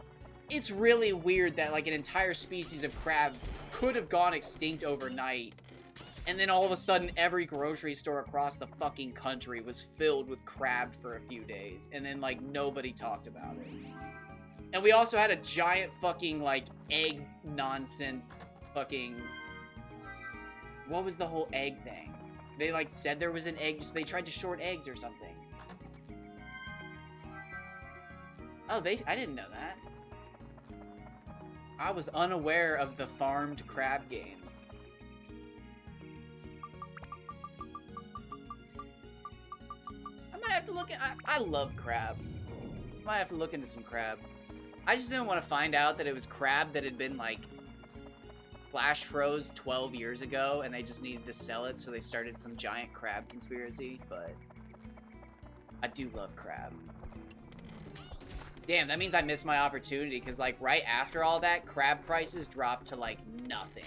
It's really weird that, like, an entire species of crab could have gone extinct overnight, and then all of a sudden every grocery store across the fucking country was filled with crab for a few days, and then, like, nobody talked about it. And we also had a giant fucking, like, egg nonsense fucking... What was the whole egg thing? They, like, said there was an egg, so they tried to short eggs or something. Oh, I didn't know that. I was unaware of the farmed crab game. I might have to look at... I love crab. Might have to look into some crab. I just didn't want to find out that it was crab that had been, like, flash froze 12 years ago, and they just needed to sell it, so they started some giant crab conspiracy, but... I do love crab. Damn, that means I missed my opportunity, because, like, right after all that, crab prices dropped to, like, nothing.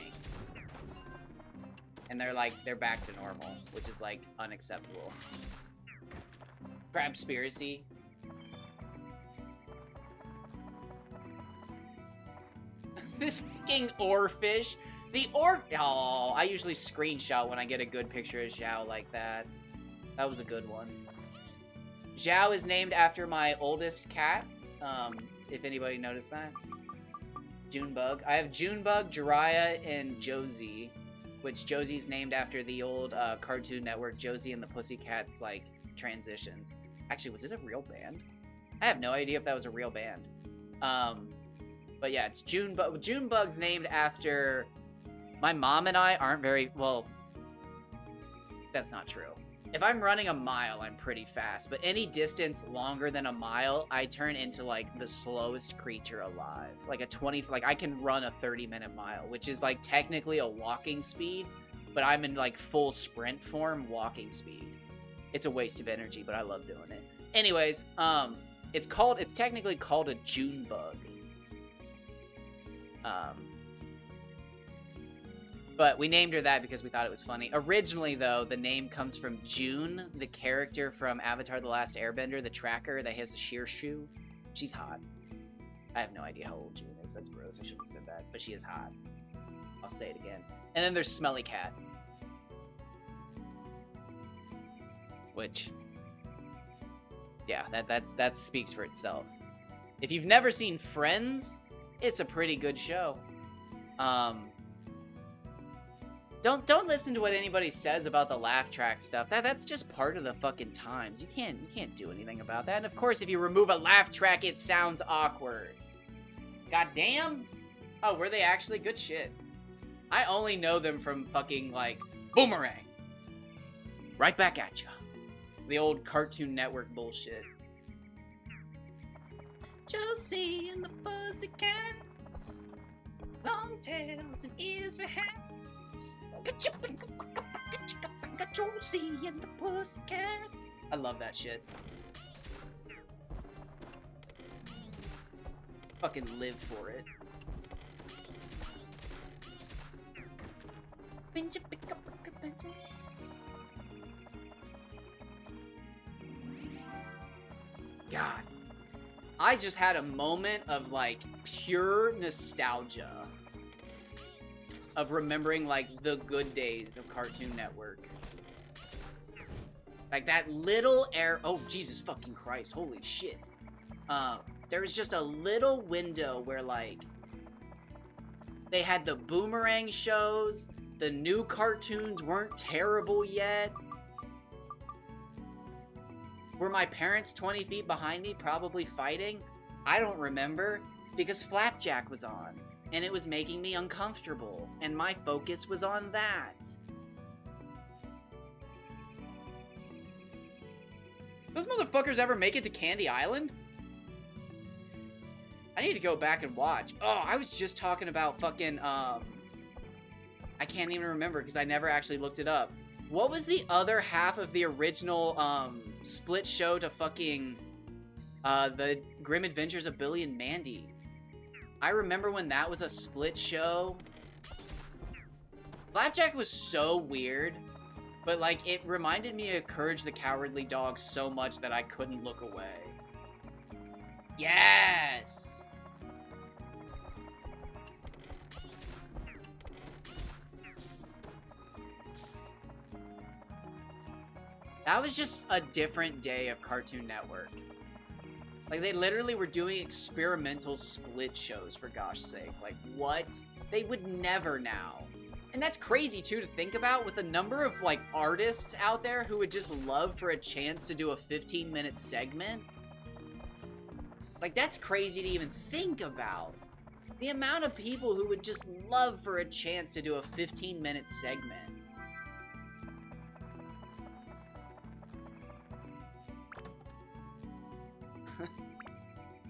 And they're back to normal, which is, like, unacceptable. Crabspiracy. This fucking oarfish. The oh, I usually screenshot when I get a good picture of Zhao like that. That was a good one. Zhao is named after my oldest cat. If anybody noticed that. Junebug. I have Junebug, Jiraiya, and Josie, which Josie's named after the old Cartoon Network Josie and the Pussycats, like, transitions. Actually, was it a real band? I have no idea if that was a real band. But yeah, it's Junebug. Junebug's named after... My mom and I aren't very... Well, that's not true. If I'm running a mile, I'm pretty fast. But any distance longer than a mile, I turn into, like, the slowest creature alive. Like, I can run a 30-minute mile, which is, like, technically a walking speed. But I'm in, like, full sprint form walking speed. It's a waste of energy, but I love doing it. Anyways, it's technically called a Junebug. But we named her that because we thought it was funny. Originally, though, the name comes from June, the character from Avatar The Last Airbender, the tracker that has a sheer shoe. She's hot. I have no idea how old June is. That's gross. I shouldn't have said that. But she is hot. I'll say it again. And then there's Smelly Cat. Which... yeah, that speaks for itself. If you've never seen Friends, it's a pretty good show. Don't listen to what anybody says about the laugh track stuff. That's just part of the fucking times. You can't do anything about that. And of course, if you remove a laugh track, it sounds awkward. God damn. Oh, were they actually? Good shit. I only know them from fucking, like, Boomerang. Right back at ya. The old Cartoon Network bullshit. Josie and the Pussycats, long tails and ears for hats. Josie and the Pussycats. I love that shit. Fucking live for it. God. I just had a moment of, like, pure nostalgia of remembering, like, the good days of Cartoon Network. Like, that little oh, Jesus fucking Christ, holy shit. There was just a little window where, like, they had the Boomerang shows, the new cartoons weren't terrible yet. Were my parents 20 feet behind me, probably fighting? I don't remember, because Flapjack was on, and it was making me uncomfortable, and my focus was on that. Those motherfuckers ever make it to Candy Island? I need to go back and watch. Oh, I was just talking about fucking, I can't even remember, because I never actually looked it up. What was the other half of the original, split show to fucking, the Grim Adventures of Billy and Mandy? I remember when that was a split show. Flapjack was so weird, but, like, it reminded me of Courage the Cowardly Dog so much that I couldn't look away. Yes! That was just a different day of Cartoon Network. Like, they literally were doing experimental split shows, for gosh sake. Like, what? They would never now. And that's crazy, too, to think about, with the number of, like, artists out there who would just love for a chance to do a 15-minute segment. Like, that's crazy to even think about. The amount of people who would just love for a chance to do a 15-minute segment.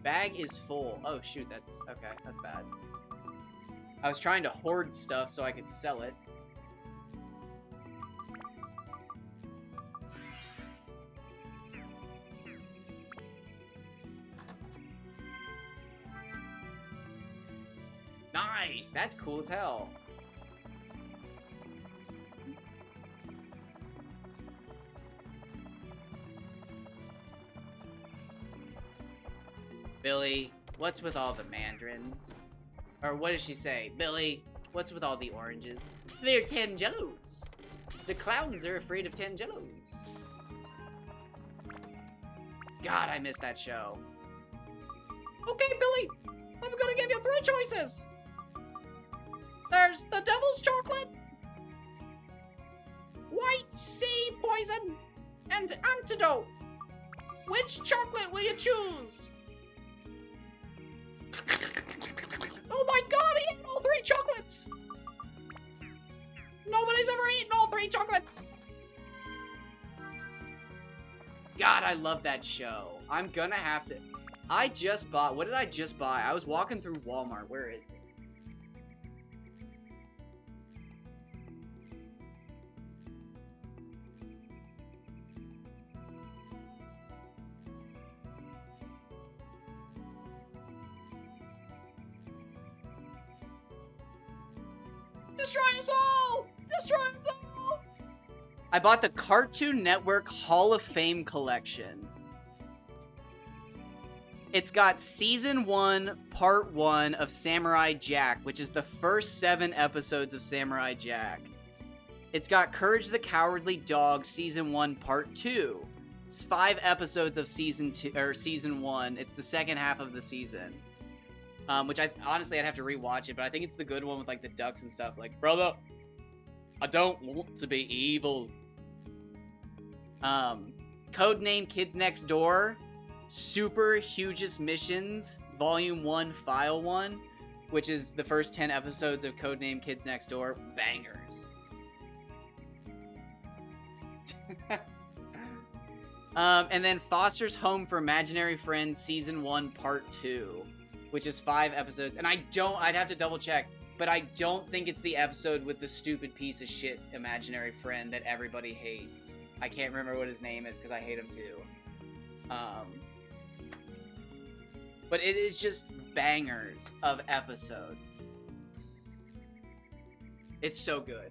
Bag is full. Oh, shoot, that's... okay, that's bad. I was trying to hoard stuff so I could sell it. Nice! That's cool as hell. Billy, what's with all the mandarins? Or what does she say? Billy, what's with all the oranges? They're Tangelos. The clowns are afraid of Tangelos. God, I miss that show. Okay, Billy, I'm gonna give you 3 choices. There's the devil's chocolate, white sea poison, and antidote. Which chocolate will you choose? Oh my god, he ate all 3 chocolates! Nobody's ever eaten all 3 chocolates! God, I love that show. I'm gonna have to... I just bought... What did I just buy? I was walking through Walmart. Where is it? Destroy us all! Destroy us all! I bought the Cartoon Network Hall of Fame collection. It's got Season 1, Part 1 of Samurai Jack, which is the first 7 episodes of Samurai Jack. It's got Courage the Cowardly Dog, Season 1, Part 2. It's 5 episodes of Season 1. It's the second half of the season. Which honestly, I'd have to rewatch it, but I think it's the good one with, like, the ducks and stuff. Like, brother, I don't want to be evil. Codename Kids Next Door, Super Hugest Missions, Volume 1, File 1, which is the first 10 episodes of Codename Kids Next Door. Bangers. And then Foster's Home for Imaginary Friends, Season 1, Part 2. Which is 5 episodes, and I'd have to double check, but I don't think it's the episode with the stupid piece of shit imaginary friend that everybody hates. I can't remember what his name is, because I hate him too. But it is just bangers of episodes. It's so good.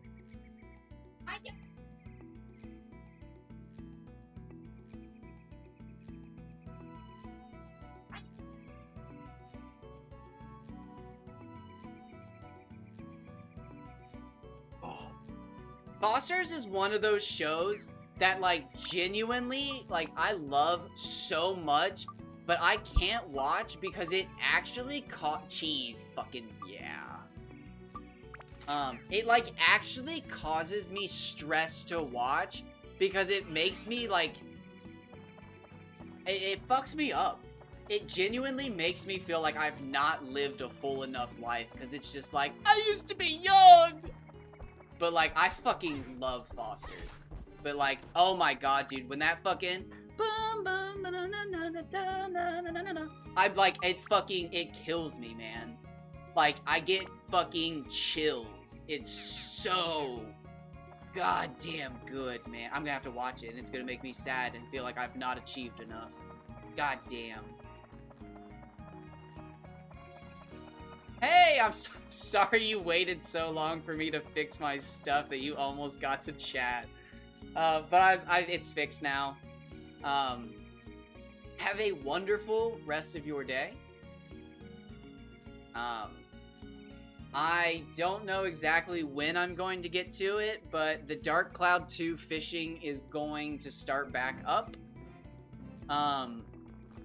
Foster's is one of those shows that, like, genuinely, like, I love so much, but I can't watch because it actually caught cheese. Fucking yeah. It, like, actually causes me stress to watch because it makes me, like, it fucks me up. It genuinely makes me feel like I've not lived a full enough life because it's just like, I used to be young! But, like, I fucking love Foster's. But, like, oh my god, dude, when that fucking... I'm like, it kills me, man. Like, I get fucking chills. It's so goddamn good, man. I'm gonna have to watch it, and it's gonna make me sad and feel like I've not achieved enough. God damn. Hey, I'm sorry you waited so long for me to fix my stuff that you almost got to chat. But it's fixed now. Have a wonderful rest of your day. I don't know exactly when I'm going to get to it, but the Dark Cloud 2 fishing is going to start back up.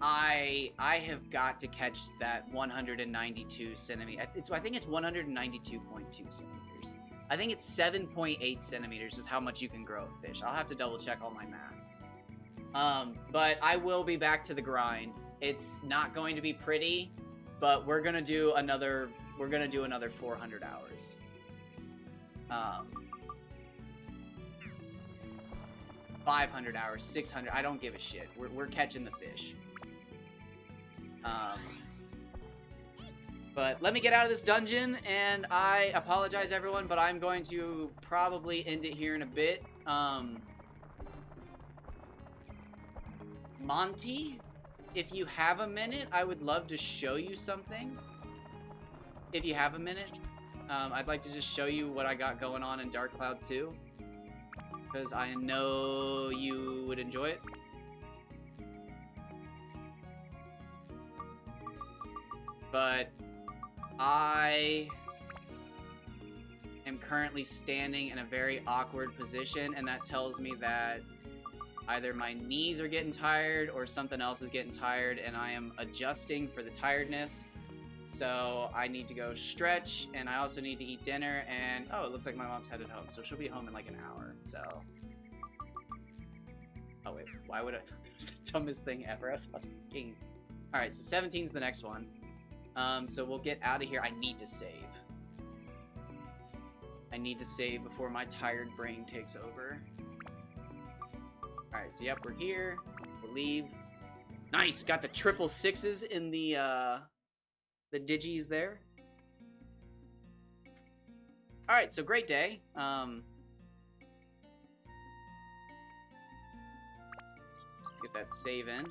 I have got to catch that 192 centimeter. I think it's 192.2 centimeters. I think it's 7.8 centimeters is how much you can grow a fish. I'll have to double check all my maths. But I will be back to the grind. It's not going to be pretty, but we're gonna do another 400 hours. 500 hours, 600. I don't give a shit. We're catching the fish. But let me get out of this dungeon, and I apologize, everyone, but I'm going to probably end it here in a bit. Monty, if you have a minute, I would love to show you something. If you have a minute, I'd like to just show you what I got going on in Dark Cloud 2, because I know you would enjoy it. But I am currently standing in a very awkward position, and that tells me that either my knees are getting tired or something else is getting tired, and I am adjusting for the tiredness. So I need to go stretch, and I also need to eat dinner, and oh, it looks like my mom's headed home, so she'll be home in like an hour, so. Oh wait, why would I? It's the dumbest thing ever. I was fucking. Alright, so 17's the next one. So we'll get out of here. I need to save. I need to save before my tired brain takes over. Alright, so yep, we're here. We'll leave. Nice! Got the triple sixes in the digis there. Alright, so great day. Let's get that save in.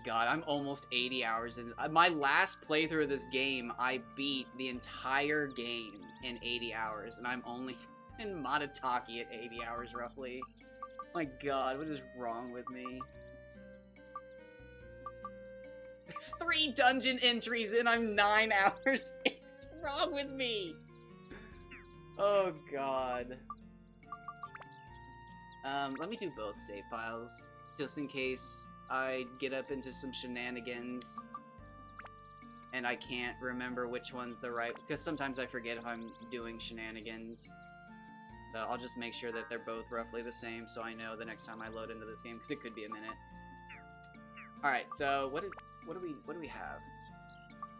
God, I'm almost 80 hours in. My last playthrough of this game, I beat the entire game in 80 hours, and I'm only in Matataki at 80 hours, roughly. My God, what is wrong with me? 3 dungeon entries, and I'm 9 hours in. What's wrong with me? Oh, God. Let me do both save files, just in case I get up into some shenanigans and I can't remember which one's the right, because sometimes I forget if I'm doing shenanigans. So I'll just make sure that they're both roughly the same so I know the next time I load into this game, because it could be a minute. Alright, so what do we have?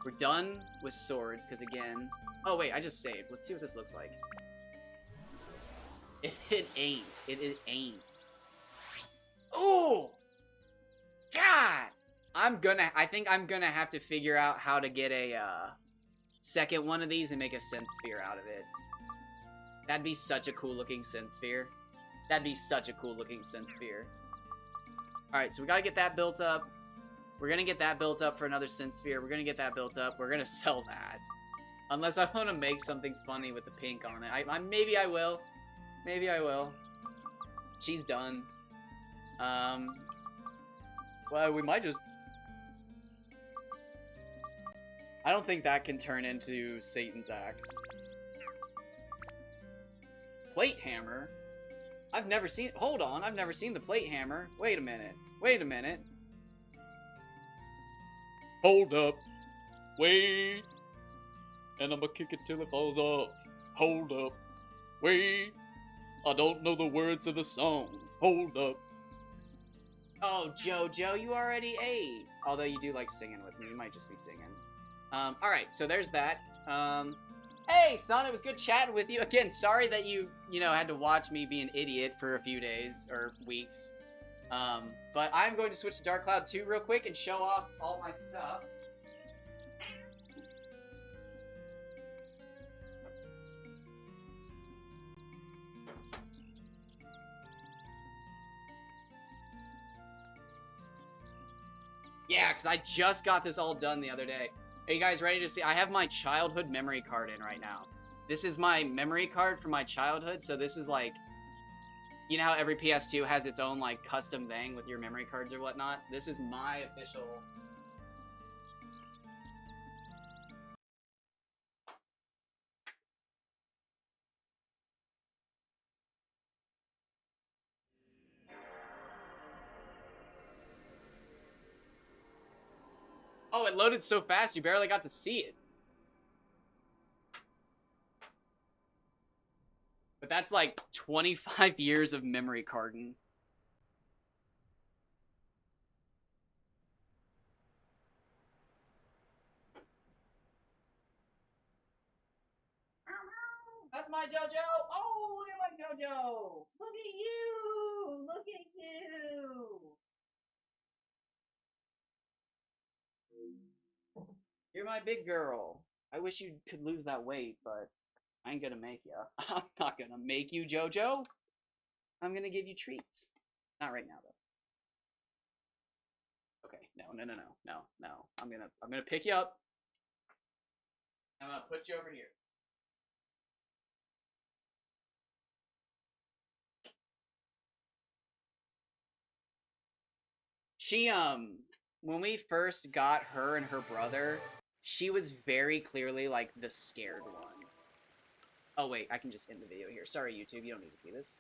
We're done with swords, because again... Oh wait, I just saved. Let's see what this looks like. It ain't. It ain't. Ooh! God! I think I'm gonna have to figure out how to get a, second one of these and make a synth sphere out of it. That'd be such a cool looking synth sphere. That'd be such a cool looking synth sphere. Alright, so we gotta get that built up. We're gonna get that built up for another synth sphere. We're gonna get that built up. We're gonna sell that. Unless I want to make something funny with the pink on it. Maybe I will. Maybe I will. She's done. Well, we might just... I don't think that can turn into Satan's axe. Plate hammer? I've never seen... Hold on, I've never seen the plate hammer. Wait a minute. Wait a minute. Hold up. Wait. And I'ma kick it till it falls off. Hold up. Wait. I don't know the words of the song. Hold up. Oh, Jojo, you already ate. Although you do like singing with me. You might just be singing. Alright, so there's that. Hey, son, it was good chatting with you. Again, sorry that you had to watch me be an idiot for a few days or weeks. But I'm going to switch to Dark Cloud 2 real quick and show off all my stuff. Yeah, because I just got this all done the other day. Are you guys ready to see? I have my childhood memory card in right now. This is my memory card for my childhood, so this is like... You know how every PS2 has its own, like, custom thing with your memory cards or whatnot? This is my official... Oh, it loaded so fast you barely got to see it. But that's like 25 years of memory carding. That's my JoJo! Oh, look at my JoJo! Look at you! Look at you! You're my big girl. I wish you could lose that weight, but I ain't gonna make ya. I'm not gonna make you, JoJo. I'm gonna give you treats. Not right now, though. Okay, no. I'm gonna pick you up. I'm gonna put you over here. She, when we first got her and her brother, she was very clearly, like, the scared one. Oh, wait, I can just end the video here. Sorry, YouTube, you don't need to see this.